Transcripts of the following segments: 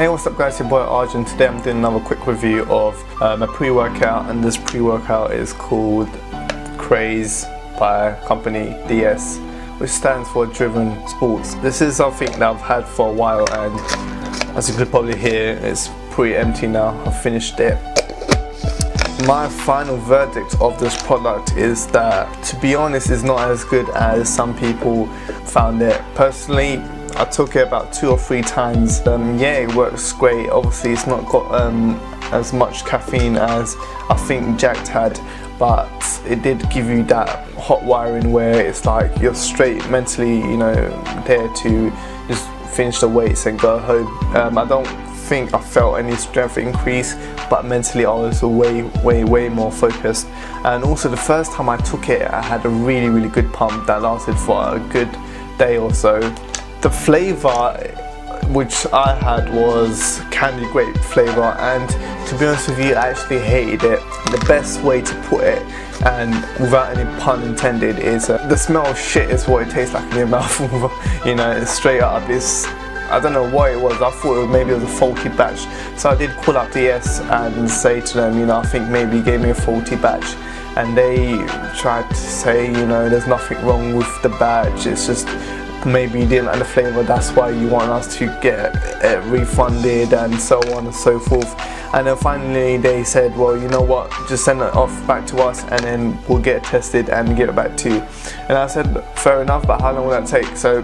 Hey, what's up guys, your boy Arj, and today I'm doing another quick review of a pre-workout, and this pre-workout is called CRAZE by company DS, which stands for Driven Sports. This is something that I've had for a while, and as you could probably hear, it's pretty empty now. I've finished it. My final verdict of this product is that, to be honest, it's not as good as some people found it. Personally, I took it about 2 or 3 times. Yeah, it works great. Obviously, it's not got as much caffeine as I think Jacked had, but it did give you that hot wiring where it's like you're straight mentally, you know, there to just finish the weights and go home. I don't think I felt any strength increase, but mentally I was way more focused. And also, the first time I took it, I had a really good pump that lasted for a good day or so. The flavour which I had was candy grape flavour, and to be honest with you, I actually hated it. The best way to put it, and without any pun intended, is the smell of shit is what it tastes like in your mouth. You know, straight up. I don't know what it was. I thought maybe it was a faulty batch, so I did call up DS and say to them, you know, I think maybe you gave me a faulty batch, and they tried to say, you know, there's nothing wrong with the batch, it's just maybe you didn't like the flavour, that's why you want us to get it refunded, and so on and so forth. And then finally they said, well, you know what, just send it off back to us and then we'll get it tested and give it back to you. And I said, fair enough, but how long will that take? So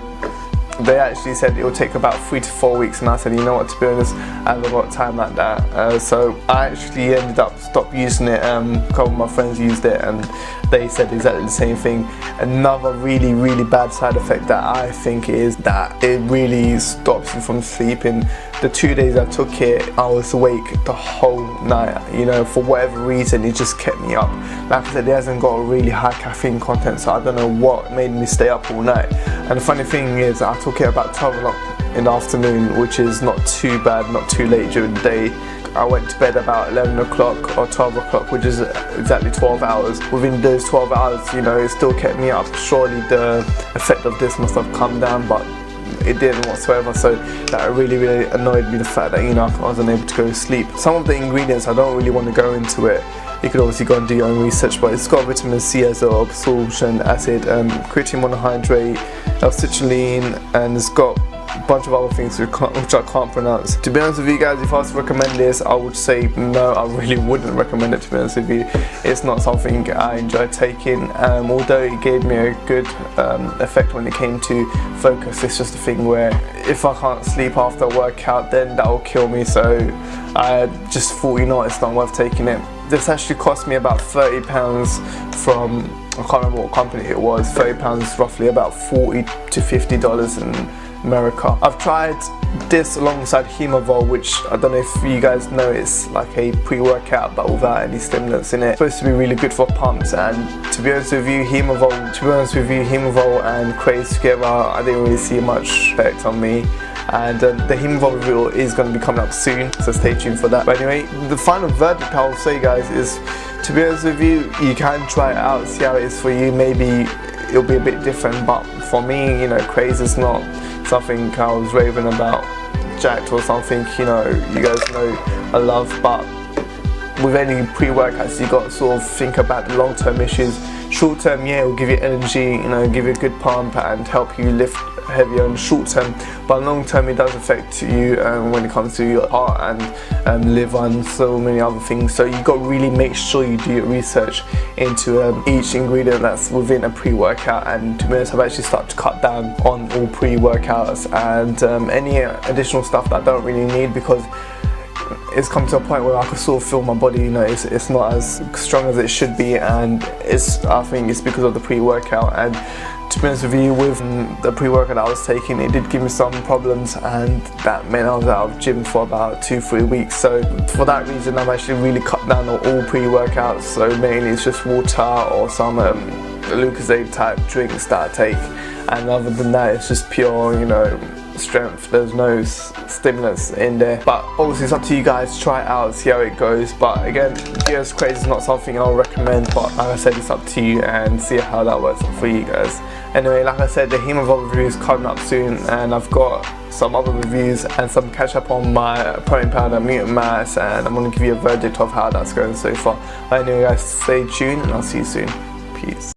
they actually said it will take about 3 to 4 weeks, and I said, you know what, to be honest, I haven't got time like that. So I actually ended up stopped using it. A couple of my friends used it and they said exactly the same thing. Another really bad side effect that I think is that it really stops you from sleeping. The 2 days I took it, I was awake the whole night, you know, for whatever reason. It just kept me up. Like I said, it hasn't got a really high caffeine content, so I don't know what made me stay up all night. And the funny thing is, I took it about 12 o'clock in the afternoon, which is not too bad, not too late during the day. I went to bed about 11 o'clock or 12 o'clock, which is exactly 12 hours. Within those 12 hours, you know, it still kept me up. Surely the effect of this must have come down, but it didn't whatsoever. So that really annoyed me, the fact that, you know, I wasn't able to go to sleep. Some of the ingredients, I don't really want to go into it. You could obviously go and do your own research, but it's got vitamin C as well, absorption acid, creatine monohydrate, L-citrulline, and it's got a bunch of other things which I can't pronounce. To be honest with you guys, if I was to recommend this, I would say no, I really wouldn't recommend it, to be honest with you. It's not something I enjoy taking, although it gave me a good effect when it came to focus. It's just a thing where if I can't sleep after a workout, then that will kill me, so I just thought, you know what, it's not worth taking it. This actually cost me about £30 from, I can't remember what company it was, £30 roughly, about $40 to $50 in America. I've tried this alongside Hemavol, which I don't know if you guys know, it's like a pre-workout but without any stimulants in it. It's supposed to be really good for pumps, and to be honest with you, Hemavol and CRAZE together, I didn't really see much effect on me. And the Hemavol review is going to be coming up soon, so stay tuned for that. But anyway, the final verdict I'll say, guys, is, to be honest with you, you can try it out, see how it is for you. Maybe it'll be a bit different, but for me, you know, CRAZE is not something I was raving about. Jacked or something, you know, you guys know I love, but with any pre-workouts, you got to sort of think about the long-term issues. Short-term, yeah, it will give you energy, you know, give you a good pump and help you lift heavier in the short term, but long term it does affect you when it comes to your heart and liver and so many other things. So you got to really make sure you do your research into each ingredient that's within a pre-workout. And to be honest, I've actually started to cut down on all pre-workouts and any additional stuff that I don't really need, because it's come to a point where I can sort of feel my body, you know, it's not as strong as it should be, and I think it's because of the pre-workout. And to be honest with you, with the pre-workout I was taking, it did give me some problems, and that meant I was out of gym for about 2-3 weeks. So for that reason, I've actually really cut down on all pre-workouts. So mainly it's just water or some Lucozade type drinks that I take, and other than that, it's just pure, you know, strength, there's no stimulants in there, but obviously it's up to you guys to try it out, see how it goes. But again, DS CRAZE is not something I'll recommend, but like I said, it's up to you and see how that works for you guys. Anyway, like I said, the Hemovolve review is coming up soon, and I've got some other reviews and some catch up on my protein powder mutant mass, and I'm going to give you a verdict of how that's going so far. But anyway guys, stay tuned and I'll see you soon. Peace.